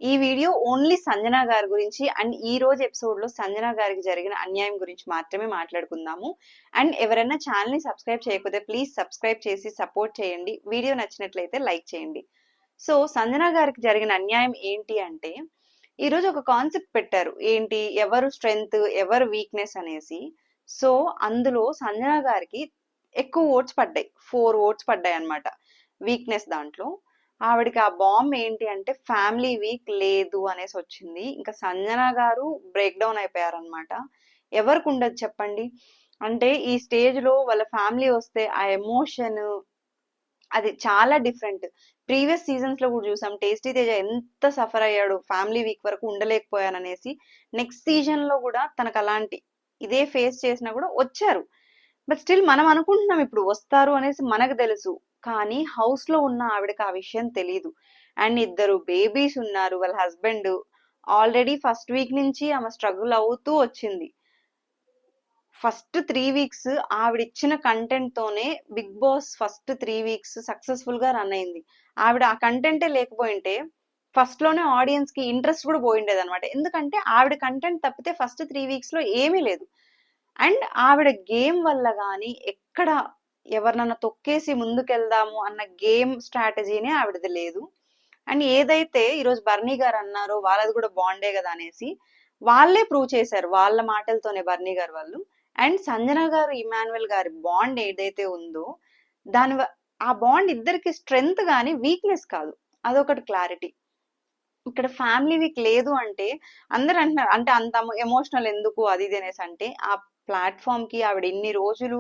ఈ video only Sanjana గారి గురించి అండ్ ఈ రోజు ఎపిసోడ్ లో సంజన గారికి జరిగిన అన్యాయం గురించి మాత్రమే మాట్లాడుకుందాము. అండ్ ఎవరైనా ఛానల్ ని సబ్స్క్రైబ్ చేయకపోతే ప్లీజ్ సబ్స్క్రైబ్ చేసి సపోర్ట్ చేయండి. వీడియో నచ్చినట్లయితే లైక్ చేయండి. సో సంజన గారికి జరిగిన అన్యాయం ఏంటి అంటే, ఈ రోజు ఒక కాన్సెప్ట్ పెట్టారు, ఏంటి ఎవరు స్ట్రెంగ్త్ ఎవరు వీక్నెస్ అనేసి. సో అందులో సంజన గారికి ఎక్కువ ఓట్స్ పడ్డాయి, 4 ఓట్స్ పడ్డాయి అన్నమాట వీక్నెస్ దాంట్లో. ఆవిడకి ఆ బాంబ్ ఏంటి అంటే ఫ్యామిలీ వీక్ లేదు అనేసి వచ్చింది. ఇంకా సంజన గారు బ్రేక్ డౌన్ అయిపోయారనమాట. ఎవరికి ఉండదు చెప్పండి. అంటే ఈ స్టేజ్ లో వాళ్ళ ఫ్యామిలీ వస్తే ఆ ఎమోషన్ అది చాలా డిఫరెంట్. ప్రీవియస్ సీజన్స్ లో కూడా చూసాం, టేస్టీ తేజ ఎంత సఫర్ అయ్యాడు, ఫ్యామిలీ వీక్ వరకు ఉండలేకపోయాననేసి. నెక్స్ట్ సీజన్ లో కూడా తనకు అలాంటి ఇదే ఫేస్ చేసినా కూడా వచ్చారు. బట్ స్టిల్ మనం అనుకుంటున్నాం ఇప్పుడు వస్తారు అనేసి, మనకు తెలుసు. కానీ హౌస్ లో ఉన్న ఆవిడకి ఆ విషయం తెలియదు. అండ్ 2 బేబీస్ ఉన్నారు, వాళ్ళ హస్బెండ్ ఆల్రెడీ ఫస్ట్ వీక్ నుంచి ఆమె స్ట్రగుల్ అవుతూ వచ్చింది. ఫస్ట్ 3 వీక్స్ ఆవిడ ఇచ్చిన కంటెంట్ తోనే Bigg Boss first 3 weeks successful గా రన్ అయింది. ఆవిడ ఆ కంటెంటే లేకపోయింటే ఫస్ట్ లోనే ఆడియన్స్ కి ఇంట్రెస్ట్ కూడా పోయిండేది అనమాట. ఎందుకంటే ఆవిడ కంటెంట్ తప్పితే ఫస్ట్ 3 వీక్స్ లో ఏమీ లేదు. అండ్ ఆవిడ గేమ్ వల్ల గాని ఎక్కడ ఎవరినన్నా తొక్కేసి ముందుకెళ్దాము అన్న గేమ్ స్ట్రాటజీనే ఆవిడది లేదు. అండ్ ఏదైతే ఈరోజు బర్నీ గారు అన్నారో వాళ్ళది కూడా బాండే కదా అనేసి వాళ్ళే ప్రూవ్ చేశారు వాళ్ళ మాటలతోనే, బర్నీ గారు వాళ్ళు. అండ్ సంజన గారు ఇమాన్యుయల్ గారి బాండ్ ఏదైతే ఉందో దాని ఆ బాండ్ ఇద్దరికి స్ట్రెంగ్త్ గాని వీక్నెస్ కాదు. అదొకటి క్లారిటీ. ఇక్కడ ఫ్యామిలీ వీక్ లేదు అంటే అందరు అంటున్నారు అంటే అంత ఎమోషనల్ ఎందుకు అది ఇది అనేసి. అంటే ఆ ప్లాట్ఫామ్ కి ఆవిడ ఇన్ని రోజులు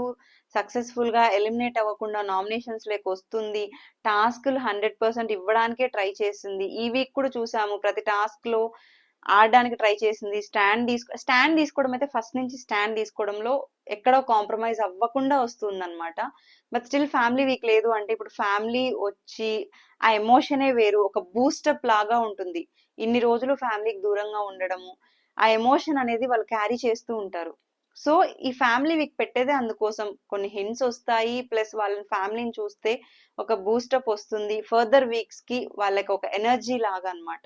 సక్సెస్ఫుల్ గా ఎలిమినేట్ అవ్వకుండా నామినేషన్స్ లేక వస్తుంది, టాస్క్లు 100% ఇవ్వడానికే ట్రై చేసింది. ఈ వీక్ కూడా చూసాము, ప్రతి టాస్క్ లో ఆడడానికి ట్రై చేసింది. స్టాండ్ తీసుకోవడం అయితే ఫస్ట్ నుంచి స్టాండ్ తీసుకోవడంలో ఎక్కడో కాంప్రమైజ్ అవ్వకుండా వస్తుందన్నమాట. బట్ స్టిల్ ఫ్యామిలీ వీక్ లేదు అంటే ఇప్పుడు ఫ్యామిలీ వచ్చి ఆ ఎమోషనే వేరు, ఒక బూస్టప్ లాగా ఉంటుంది. ఇన్ని రోజులు ఫ్యామిలీకి దూరంగా ఉండడము, ఆ ఎమోషన్ అనేది వాళ్ళు క్యారీ చేస్తూ ఉంటారు. సో ఈ ఫ్యామిలీ వీక్ పెట్టేదే అందుకోసం. కొన్ని హింట్స్ వస్తాయి, ప్లస్ వాళ్ళ ఫ్యామిలీని చూస్తే ఒక బూస్టప్ వస్తుంది, ఫర్దర్ వీక్స్ కి వాళ్ళకి ఒక ఎనర్జీ లాగా అన్నమాట.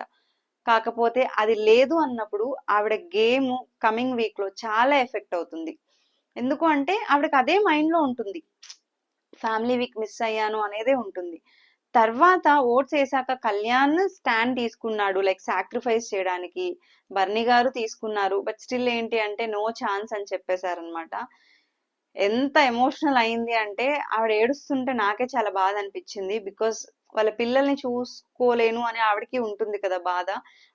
కాకపోతే అది లేదు అన్నప్పుడు ఆవిడ గేమ్ కమింగ్ వీక్ లో చాలా ఎఫెక్ట్ అవుతుంది. ఎందుకు అంటే ఆవిడకి అదే మైండ్ లో ఉంటుంది, ఫ్యామిలీ వీక్ మిస్ అయ్యాను అనేదే ఉంటుంది. తర్వాత ఓట్స్ వేసాక కళ్యాణ్ స్టాండ్ తీసుకున్నాడు, లైక్ సాక్రిఫైస్ చేయడానికి. బర్నీ గారు తీసుకున్నారు, బట్ స్టిల్ ఏంటి అంటే నో ఛాన్స్ అని చెప్పేశారనమాట. ఎంత ఎమోషనల్ అయింది అంటే ఆవిడ ఏడుస్తుంటే నాకే చాలా బాధ అనిపించింది. బికాస్ వాళ్ళ పిల్లల్ని చూసుకోలేను అని ఆవిడకి ఉంటుంది కదా బాధ.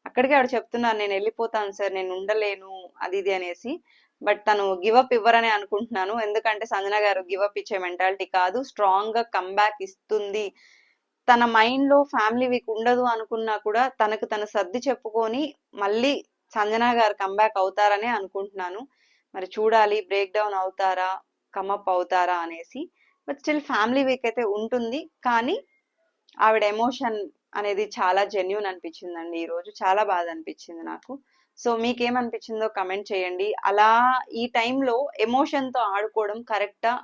అక్కడికి ఆవిడ చెప్తున్నారు, నేను వెళ్ళిపోతాను సార్, నేను ఉండలేను అది ఇది అనేసి. బట్ తను గివప్ ఇవ్వరని అనుకుంటున్నాను, ఎందుకంటే సంజన గారు గివప్ ఇచ్చే మెంటాలిటీ కాదు, స్ట్రాంగ్ గా కమ్బ్యాక్ ఇస్తుంది. తన మైండ్ లో ఫ్యామిలీ వీక్ ఉండదు అనుకున్నా కూడా తనకు తను సర్ది చెప్పుకొని మళ్ళీ సంజన గారు కంబ్యాక్ అవుతారనే అనుకుంటున్నాను. మరి చూడాలి, బ్రేక్ డౌన్ అవుతారా, కమప్ అవుతారా అనేసి. బట్ స్టిల్ ఫ్యామిలీ వీక్ అయితే ఉంటుంది. కానీ ఆవిడ ఎమోషన్ అనేది చాలా జెన్యూన్ అనిపించిందండి. ఈ రోజు చాలా బాధ అనిపించింది నాకు. సో మీకేమనిపించిందో కమెంట్ చేయండి. అలా ఈ టైంలో ఎమోషన్ తో ఆడుకోవడం కరెక్టా?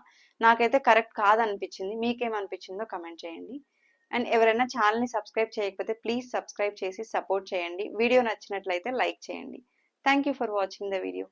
నాకైతే కరెక్ట్ కాదనిపించింది. మీకేమనిపించిందో కమెంట్ చేయండి. అండ్ ఎవరైనా ఛానల్ ని సబ్స్క్రైబ్ చేయకపోతే ప్లీజ్ సబ్స్క్రైబ్ చేసి సపోర్ట్ చేయండి. వీడియో నచ్చినట్లయితే లైక్ చేయండి. Thank you for watching the video.